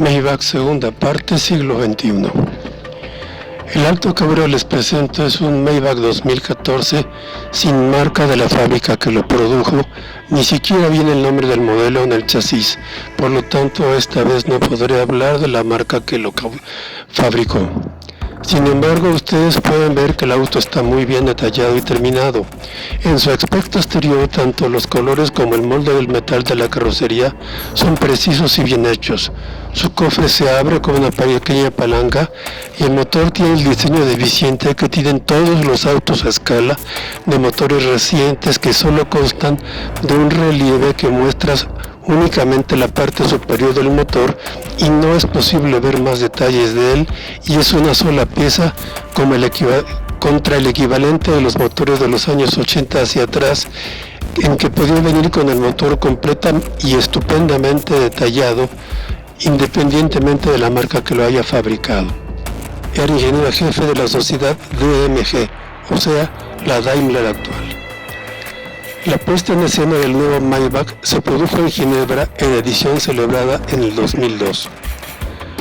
Maybach segunda parte, siglo XXI. El auto que ahora les presento es un Maybach 2014 sin marca de la fábrica que lo produjo, ni siquiera viene el nombre del modelo en el chasis, por lo tanto esta vez no podré hablar de la marca que lo fabricó. Sin embargo, ustedes pueden ver que el auto está muy bien detallado y terminado. En su aspecto exterior, tanto los colores como el molde del metal de la carrocería son precisos y bien hechos. Su cofre se abre con una pequeña palanca y el motor tiene el diseño deficiente que tienen todos los autos a escala de motores recientes que solo constan de un relieve que muestra únicamente la parte superior del motor y no es posible ver más detalles de él, y es una sola pieza como contra el equivalente de los motores de los años 80 hacia atrás, en que podía venir con el motor completo y estupendamente detallado independientemente de la marca que lo haya fabricado. Era ingeniero jefe de la sociedad DMG, o sea, la Daimler actual. La puesta en escena del nuevo Maybach se produjo en Ginebra en edición celebrada en el 2002.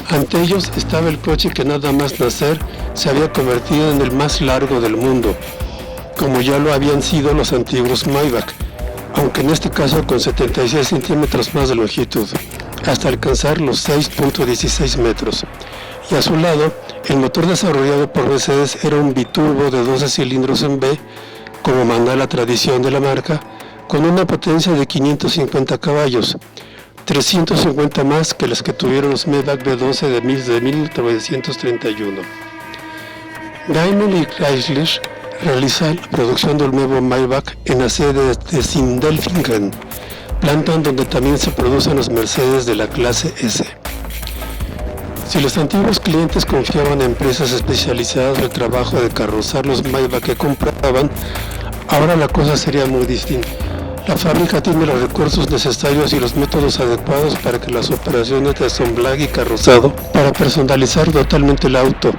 Ante ellos estaba el coche que nada más nacer se había convertido en el más largo del mundo, como ya lo habían sido los antiguos Maybach, aunque en este caso con 76 centímetros más de longitud, hasta alcanzar los 6.16 metros. Y a su lado, el motor desarrollado por Mercedes era un biturbo de 12 cilindros en B, como manda la tradición de la marca, con una potencia de 550 caballos, 350 más que las que tuvieron los Maybach B12 de 1931. Daimler y Chrysler realizan la producción del nuevo Maybach en la sede de Sindelfingen, planta donde también se producen los Mercedes de la clase S. Si los antiguos clientes confiaban en empresas especializadas en el trabajo de carrozar los Maybach que compraban, ahora la cosa sería muy distinta. La fábrica tiene los recursos necesarios y los métodos adecuados para que las operaciones de ensamblaje y carrozado para personalizar totalmente el auto.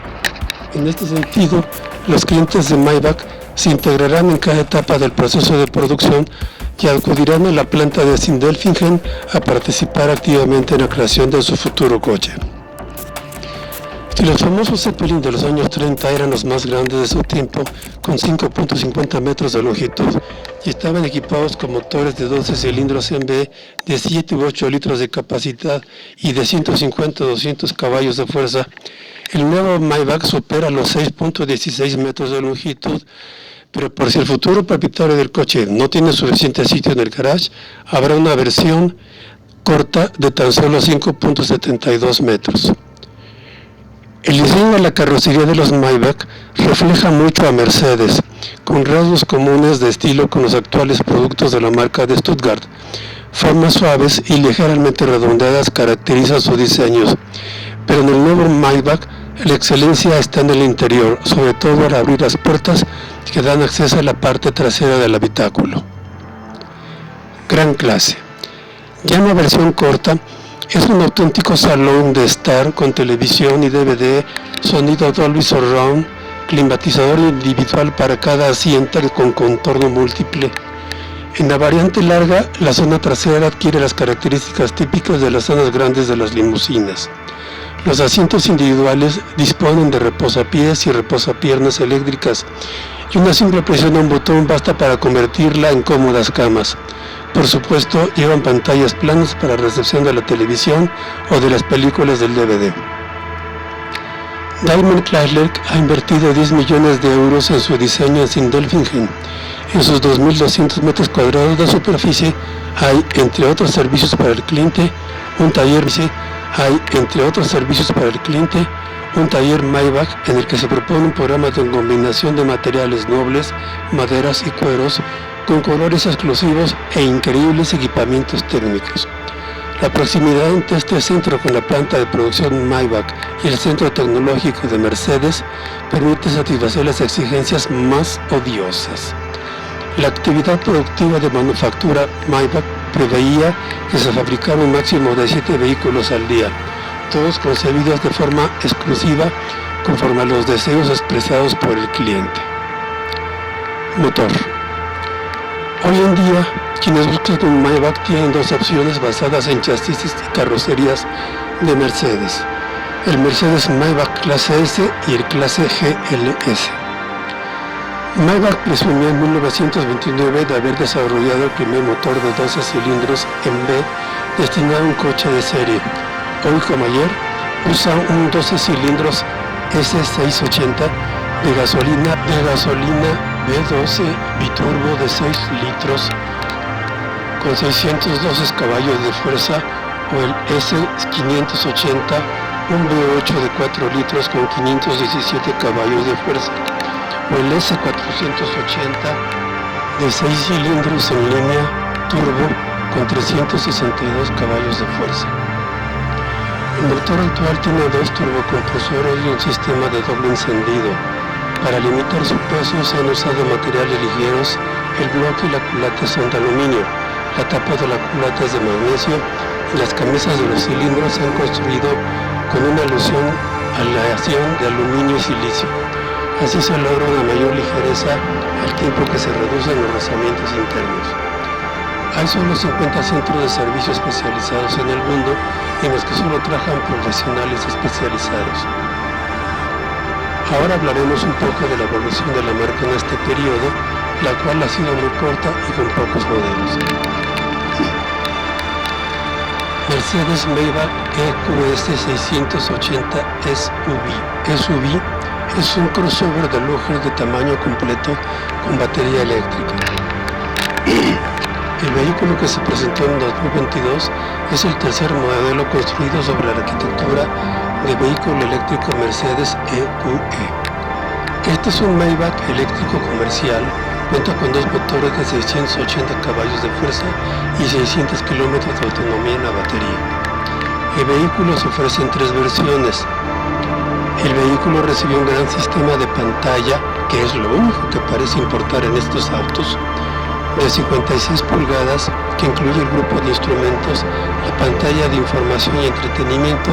En este sentido, los clientes de Maybach se integrarán en cada etapa del proceso de producción y acudirán a la planta de Sindelfingen a participar activamente en la creación de su futuro coche. Si los famosos Zeppelin de los años 30 eran los más grandes de su tiempo, con 5.50 metros de longitud, y estaban equipados con motores de 12 cilindros en B de 7 u 8 litros de capacidad y de 150 a 200 caballos de fuerza, el nuevo Maybach supera los 6.16 metros de longitud, pero por si el futuro propietario del coche no tiene suficiente sitio en el garage, habrá una versión corta de tan solo 5.72 metros. El diseño de la carrocería de los Maybach refleja mucho a Mercedes, con rasgos comunes de estilo con los actuales productos de la marca de Stuttgart. Formas suaves y ligeramente redondeadas caracterizan sus diseños, pero en el nuevo Maybach la excelencia está en el interior, sobre todo al abrir las puertas que dan acceso a la parte trasera del habitáculo. Gran clase. Ya en la versión corta, es un auténtico salón de estar con televisión y DVD, sonido Dolby Surround, climatizador individual para cada asiento con contorno múltiple. En la variante larga, la zona trasera adquiere las características típicas de las zonas grandes de las limusinas. Los asientos individuales disponen de reposapiés y reposapiernas eléctricas, y una simple presión a un botón basta para convertirla en cómodas camas. Por supuesto, llevan pantallas planas para recepción de la televisión o de las películas del DVD. Daimler Chrysler ha invertido 10 millones de euros en su diseño en Sindelfingen. En sus 2.200 metros cuadrados de superficie hay, entre otros servicios para el cliente, un taller Maybach en el que se propone un programa de combinación de materiales nobles, maderas y cueros, con colores exclusivos e increíbles equipamientos técnicos. La proximidad entre este centro con la planta de producción Maybach y el centro tecnológico de Mercedes permite satisfacer las exigencias más odiosas. La actividad productiva de manufactura Maybach preveía que se fabricara un máximo de 7 vehículos al día, todos concebidos de forma exclusiva conforme a los deseos expresados por el cliente. Motor. Hoy en día, quienes buscan un Maybach tienen dos opciones basadas en chasis y carrocerías de Mercedes: el Mercedes Maybach Clase S y el Clase GLS. Maybach presumía en 1929 de haber desarrollado el primer motor de 12 cilindros en B destinado a un coche de serie. Hoy, como ayer, usa un 12 cilindros S680 de gasolina B12 biturbo de 6 litros con 612 caballos de fuerza, o el S580, un V8 de 4 litros con 517 caballos de fuerza, o el S480 de 6 cilindros en línea turbo con 362 caballos de fuerza. El motor actual tiene dos turbocompresores y un sistema de doble encendido. Para limitar su peso se han usado materiales ligeros, el bloque y la culata son de aluminio, la tapa de la culata es de magnesio y las camisas de los cilindros se han construido con una aleación de aluminio y silicio. Así se logra una mayor ligereza al tiempo que se reducen los rozamientos internos. Hay solo 50 centros de servicio especializados en el mundo en los que solo trabajan profesionales especializados. Ahora hablaremos un poco de la evolución de la marca en este periodo, la cual ha sido muy corta y con pocos modelos. Mercedes Maybach EQS 680 SUV es un crossover de lujo de tamaño completo con batería eléctrica. El vehículo que se presentó en 2022 es el tercer modelo construido sobre la arquitectura de vehículo eléctrico Mercedes EQE. Este es un Maybach eléctrico comercial, cuenta con dos motores de 680 caballos de fuerza y 600 kilómetros de autonomía en la batería. El vehículo se ofrece en tres versiones. El vehículo recibió un gran sistema de pantalla, que es lo único que parece importar en estos autos, de 56 pulgadas, que incluye el grupo de instrumentos, la pantalla de información y entretenimiento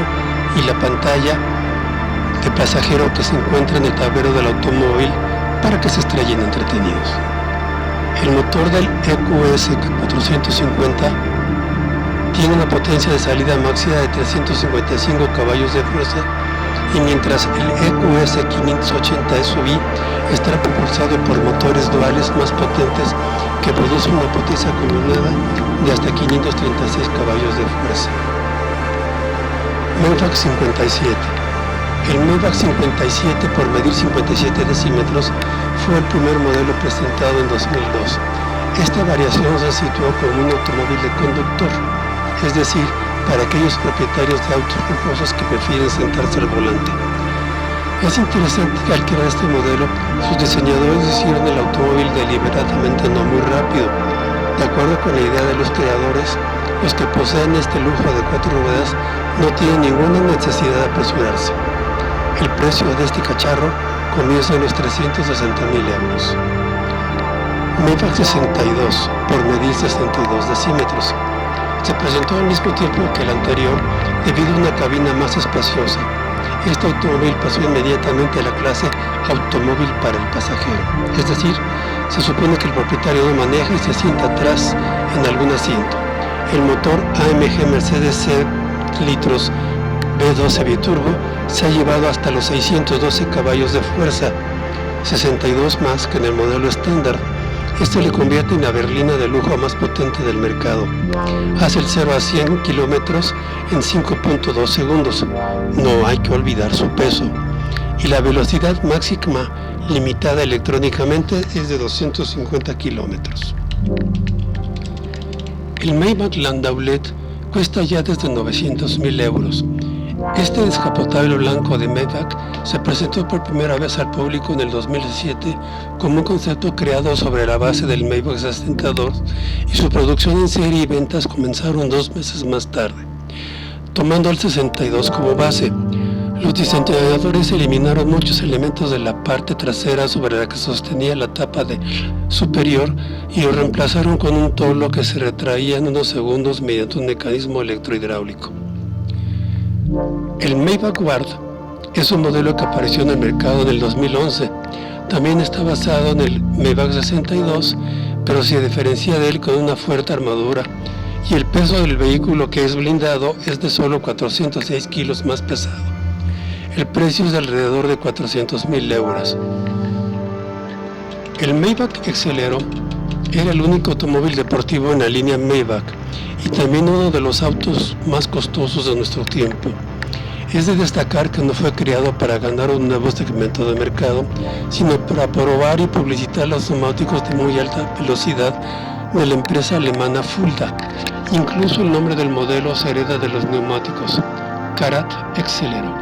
y la pantalla de pasajero que se encuentra en el tablero del automóvil para que se estrellen entretenidos. El motor del EQS 450 tiene una potencia de salida máxima de 355 caballos de fuerza, y mientras el EQS 580 SUV estará propulsado por motores duales más potentes que producen una potencia acumulada de hasta 536 caballos de fuerza. Maybach 57. El Maybach 57, por medir 57 decímetros, fue el primer modelo presentado en 2002. Esta variación se situó como un automóvil de conductor, es decir, para aquellos propietarios de autos lujosos que prefieren sentarse al volante. Es interesante que al crear este modelo, sus diseñadores hicieron el automóvil deliberadamente no muy rápido. De acuerdo con la idea de los creadores, los que poseen este lujo de 4 ruedas no tienen ninguna necesidad de apresurarse. El precio de este cacharro comienza en los 360.000 euros. Maybach 62, por medir 62 decímetros. Se presentó al mismo tiempo que el anterior debido a una cabina más espaciosa. Este automóvil pasó inmediatamente a la clase automóvil para el pasajero, es decir, se supone que el propietario no maneja y se sienta atrás en algún asiento. El motor AMG Mercedes C litros V12 biturbo se ha llevado hasta los 612 caballos de fuerza, 62 más que en el modelo estándar. Esto le convierte en la berlina de lujo más potente del mercado. Hace el 0 a 100 kilómetros en 5.2 segundos. No hay que olvidar su peso. Y la velocidad máxima limitada electrónicamente es de 250 kilómetros. El Maybach Landaulet cuesta ya desde 900.000 euros. Este descapotable blanco de Maybach se presentó por primera vez al público en el 2007 como un concepto creado sobre la base del Maybach 62, y su producción en serie y ventas comenzaron 2 meses más tarde. Tomando el 62 como base, los diseñadores eliminaron muchos elementos de la parte trasera sobre la que sostenía la tapa superior y lo reemplazaron con un toldo que se retraía en unos segundos mediante un mecanismo electrohidráulico. El Maybach Ward es un modelo que apareció en el mercado en el 2011. También está basado en el Maybach 62, pero se diferencia de él con una fuerte armadura, y el peso del vehículo, que es blindado, es de solo 406 kilos más pesado. El precio es de alrededor de 400,000 euros. El Maybach Exelero era el único automóvil deportivo en la línea Maybach y también uno de los autos más costosos de nuestro tiempo. Es de destacar que no fue creado para ganar un nuevo segmento de mercado, sino para probar y publicitar los neumáticos de muy alta velocidad de la empresa alemana Fulda. Incluso el nombre del modelo se hereda de los neumáticos, Karat Exelero.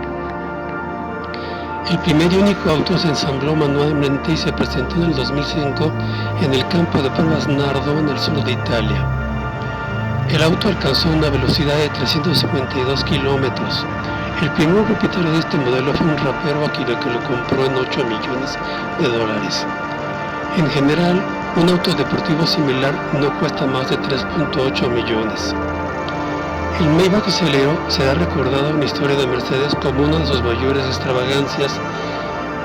El primer y único auto se ensambló manualmente y se presentó en el 2005 en el campo de pruebas Nardo en el sur de Italia. El auto alcanzó una velocidad de 352 kilómetros. El primer propietario de este modelo fue un rapero aquí que lo compró en $8 millones. En general, un auto deportivo similar no cuesta más de 3.8 millones. El Maybach Exelero será recordado en la historia de Mercedes como una de sus mayores extravagancias,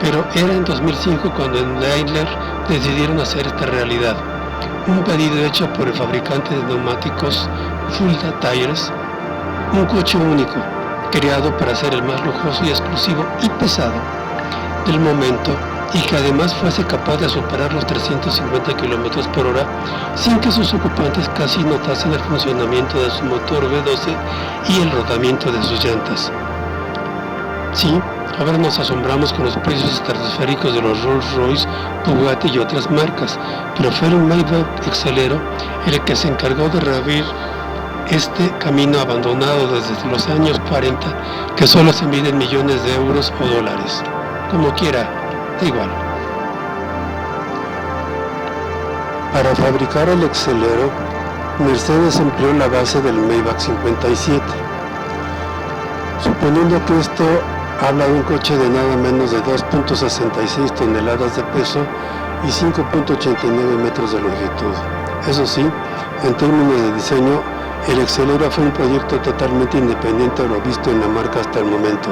pero era en 2005 cuando en Daimler decidieron hacer esta realidad. Un pedido hecho por el fabricante de neumáticos Fulda Tires, un coche único, creado para ser el más lujoso y exclusivo y pesado del momento, y que además fuese capaz de superar los 350 km por hora sin que sus ocupantes casi notasen el funcionamiento de su motor V12 y el rodamiento de sus llantas. Sí, ahora nos asombramos con los precios estratosféricos de los Rolls-Royce, Bugatti y otras marcas, pero fue el Maybach Exelero el que se encargó de reabrir este camino abandonado desde los años 40, que solo se mide en millones de euros o dólares. Como quiera, da igual. Para fabricar el Exelero, Mercedes empleó la base del Maybach 57. Suponiendo que esto habla de un coche de nada menos de 2.66 toneladas de peso y 5.89 metros de longitud. Eso sí, en términos de diseño, el Exelero fue un proyecto totalmente independiente de lo visto en la marca hasta el momento,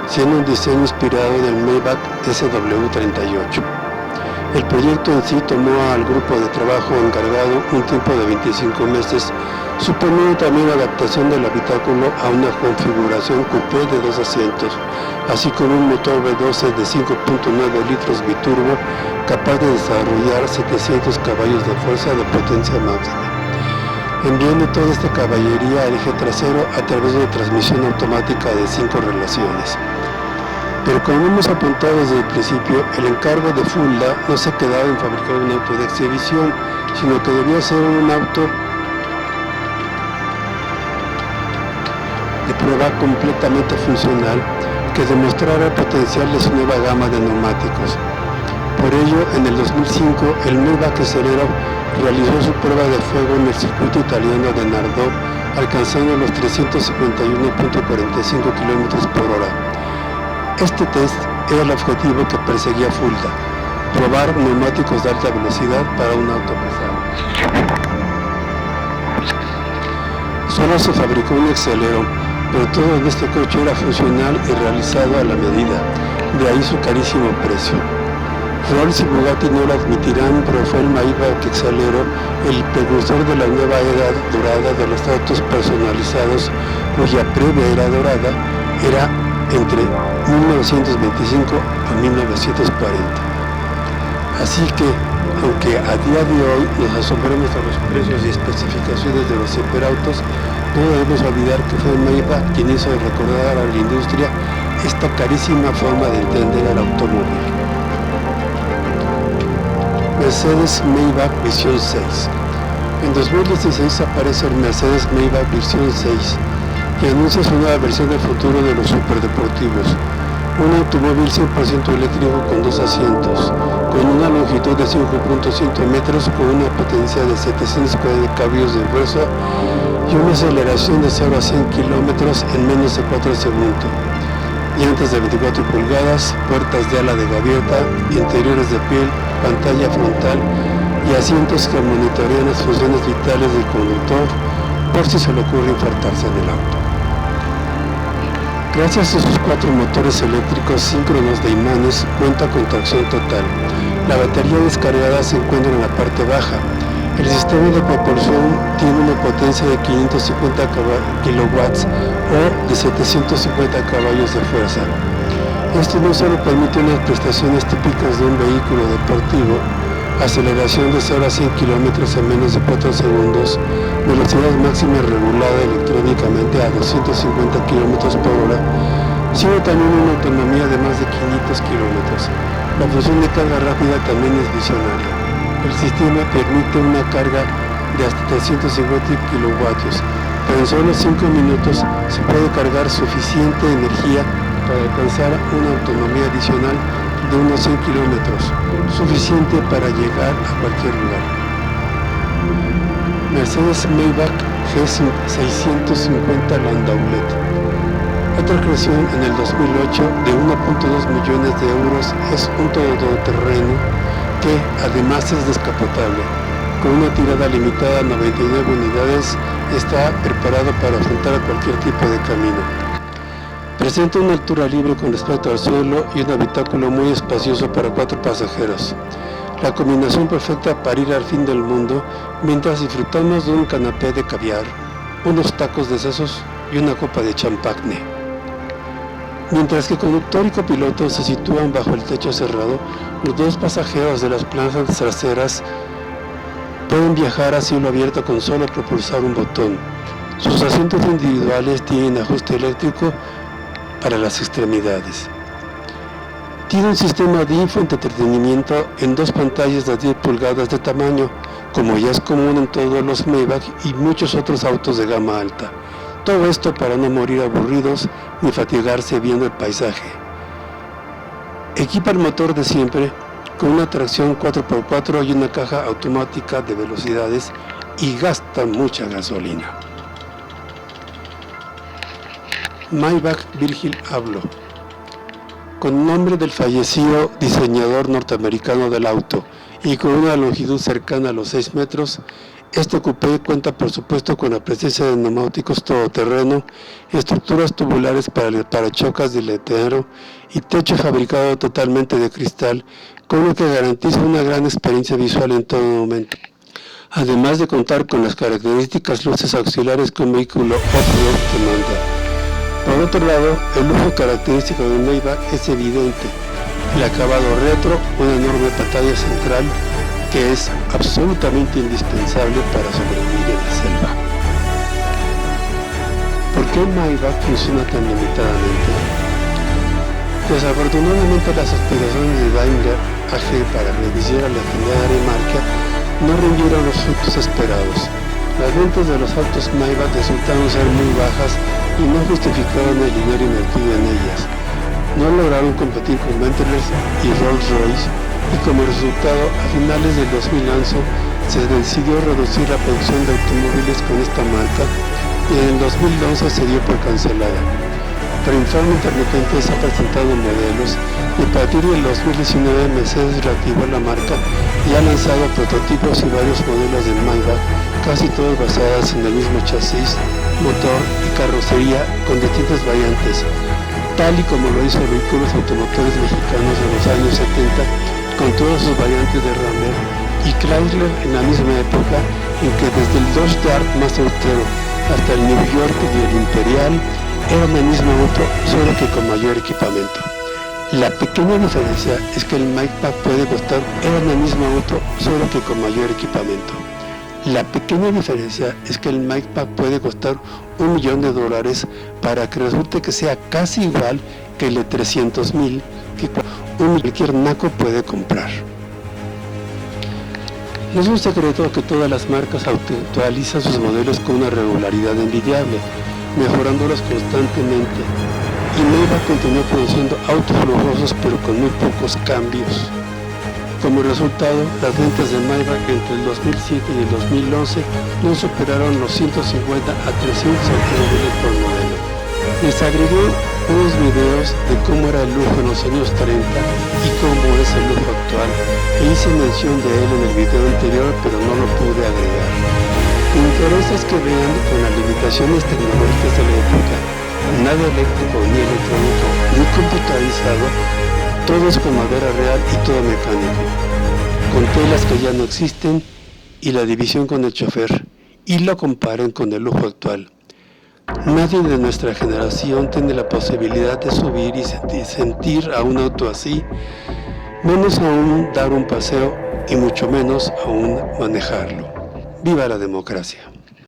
siendo un diseño inspirado en el Maybach SW38. El proyecto en sí tomó al grupo de trabajo encargado un tiempo de 25 meses, suponiendo también la adaptación del habitáculo a una configuración coupé de 2 asientos, así como un motor V12 de 5.9 litros biturbo capaz de desarrollar 700 caballos de fuerza de potencia máxima, enviando toda esta caballería al eje trasero a través de una transmisión automática de 5 relaciones. Pero como hemos apuntado desde el principio, el encargo de Fulda no se quedaba en fabricar un auto de exhibición, sino que debía ser un auto de prueba completamente funcional que demostrara el potencial de su nueva gama de neumáticos. Por ello, en el 2005, el Maybach Exelero realizó su prueba de fuego en el circuito italiano de Nardò, alcanzando los 351.45 km por hora. Este test era el objetivo que perseguía Fulda, probar neumáticos de alta velocidad para un auto pesado. Solo se fabricó un Exelero, pero todo en este coche era funcional y realizado a la medida, de ahí su carísimo precio. Rolls y Bugatti no lo admitirán, pero fue el Maybach Exelero el precursor de la nueva era dorada de los autos personalizados, cuya previa era dorada era entre 1925 a 1940. Así que, aunque a día de hoy nos asombremos a los precios y especificaciones de los superautos, no debemos olvidar que fue Maybach quien hizo recordar a la industria esta carísima forma de entender al automóvil. Mercedes Maybach Visión 6. En 2016 aparece el Mercedes Maybach Visión 6, que anuncia su nueva versión del futuro de los superdeportivos. Un automóvil 100% eléctrico con 2 asientos, con una longitud de 5.100 metros, con una potencia de 740 caballos de fuerza y una aceleración de 0 a 100 kilómetros en menos de 4 segundos. Llantas de 24 pulgadas, puertas de ala de gaviota, interiores de piel, pantalla frontal y asientos que monitorean las funciones vitales del conductor por si se le ocurre infartarse en el auto. Gracias a sus 4 motores eléctricos síncronos de imanes, cuenta con tracción total, La batería descargada se encuentra en la parte baja. El sistema de propulsión tiene una potencia de 550 kilowatts o de 750 caballos de fuerza. Esto no solo permite unas prestaciones típicas de un vehículo deportivo, aceleración de 0 a 100 km en menos de 4 segundos, velocidad máxima regulada electrónicamente a 250 km por hora, sino también una autonomía de más de 500 km. La función de carga rápida también es visionaria. El sistema permite una carga de hasta 350 kilovatios, pero en solo 5 minutos se puede cargar suficiente energía para alcanzar una autonomía adicional de unos 100 kilómetros, suficiente para llegar a cualquier lugar. Mercedes-Maybach G650 Landaulet. Otra creación en el 2008 de 1.2 millones de euros es un todoterreno que además es descapotable. Con una tirada limitada a 99 unidades, está preparado para afrontar cualquier tipo de camino. Presenta una altura libre con respecto al suelo y un habitáculo muy espacioso para 4 pasajeros. La combinación perfecta para ir al fin del mundo mientras disfrutamos de un canapé de caviar, unos tacos de sesos y una copa de champagne. Mientras que conductor y copiloto se sitúan bajo el techo cerrado, los 2 pasajeros de las planchas traseras pueden viajar a cielo abierto con solo propulsar un botón. Sus asientos individuales tienen ajuste eléctrico para las extremidades. Tiene un sistema de infoentretenimiento en 2 pantallas de 10 pulgadas de tamaño, como ya es común en todos los Maybach y muchos otros autos de gama alta. Todo esto para no morir aburridos ni fatigarse viendo el paisaje. Equipa el motor de siempre con una tracción 4x4 y una caja automática de velocidades y gasta mucha gasolina. Maybach Virgil Abloh. Con nombre del fallecido diseñador norteamericano del auto y con una longitud cercana a los 6 metros, este coupé cuenta por supuesto con la presencia de neumáticos todoterreno, estructuras tubulares para el parachoques delanero y techo fabricado totalmente de cristal, con lo que garantiza una gran experiencia visual en todo momento. Además de contar con las características luces auxiliares que un vehículo off-road demanda. Por otro lado, el lujo característico del Maybach es evidente. El acabado retro, una enorme pantalla central que es absolutamente indispensable para sobrevivir en la selva. ¿Por qué el Maybach funciona tan limitadamente? Desafortunadamente las aspiraciones de Daimler AG para revivir a la legendaria marca no rindieron los frutos esperados. Las ventas de los autos Maybach resultaron ser muy bajas y no justificaron el dinero invertido en ellas. No lograron competir con Bentley y Rolls-Royce y como resultado, a finales del 2011 se decidió reducir la producción de automóviles con esta marca y en el 2011 se dio por cancelada. Triunfal intermitente está presentando modelos y a partir del 2019 Mercedes reactivó la marca y ha lanzado prototipos y varios modelos de Maybach, casi todos basadas en el mismo chasis, motor y carrocería con distintas variantes, tal y como lo hizo vehículos automotores mexicanos de los años 70 con todas sus variantes de Rammer y Chrysler en la misma época en que desde el Dodge Dart más austero hasta el New York y el Imperial eran el mismo auto, solo que con mayor equipamiento. La pequeña diferencia es que el Maybach puede costar, era el mismo auto, solo que con mayor equipamiento. La pequeña diferencia es que el Maybach puede costar $1 millón para que resulte que sea casi igual que el de 300,000 que cualquier naco puede comprar. No es un secreto que todas las marcas actualizan sus modelos con una regularidad envidiable, mejorándolos constantemente, y Maybach continúa produciendo autos lujosos pero con muy pocos cambios. Como resultado, las ventas de Maybach entre el 2007 y el 2011 no superaron los 150 a 300 automóviles por modelo. Les agregué unos videos de cómo era el lujo en los años 30 y cómo es el lujo actual, e hice mención de él en el video anterior, pero no lo pude agregar. Me interesa es que vean con las limitaciones tecnológicas de la época, nada eléctrico ni electrónico ni computarizado, Todo es con madera real y todo mecánico, con telas que ya no existen y la división con el chofer, y lo comparen con el lujo actual. Nadie de nuestra generación tiene la posibilidad de subir y sentir a un auto así, menos aún dar un paseo y mucho menos aún manejarlo. ¡Viva la democracia!